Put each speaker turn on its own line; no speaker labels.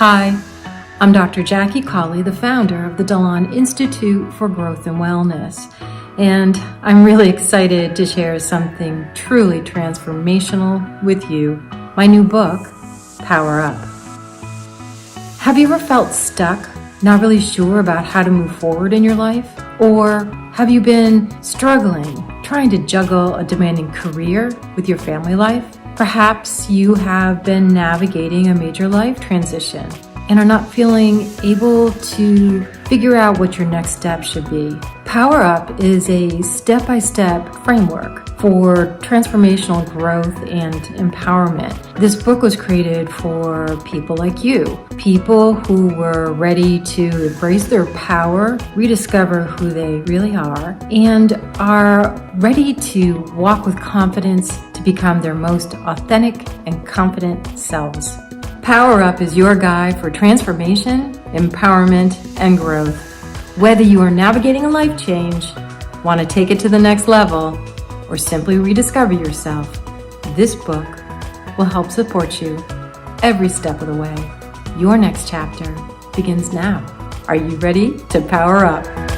Hi, I'm Dr. Jackie Cawley, the founder of the Delean Institute for Growth and Wellness, and I'm really excited to share something truly transformational with you, my new book, Power Up. Have you ever felt stuck, not really sure about how to move forward in your life? Or have you been struggling, trying to juggle a demanding career with your family life? Perhaps you have been navigating a major life transition and are not feeling able to figure out what your next step should be. Power Up is a step-by-step framework for transformational growth and empowerment. This book was created for people like you, people who were ready to embrace their power, rediscover who they really are, and are ready to walk with confidence to become their most authentic and confident selves. Power Up is your guide for transformation, empowerment, and growth. Whether you are navigating a life change, want to take it to the next level, or simply rediscover yourself, this book will help support you every step of the way. Your next chapter begins now. Are you ready to power up?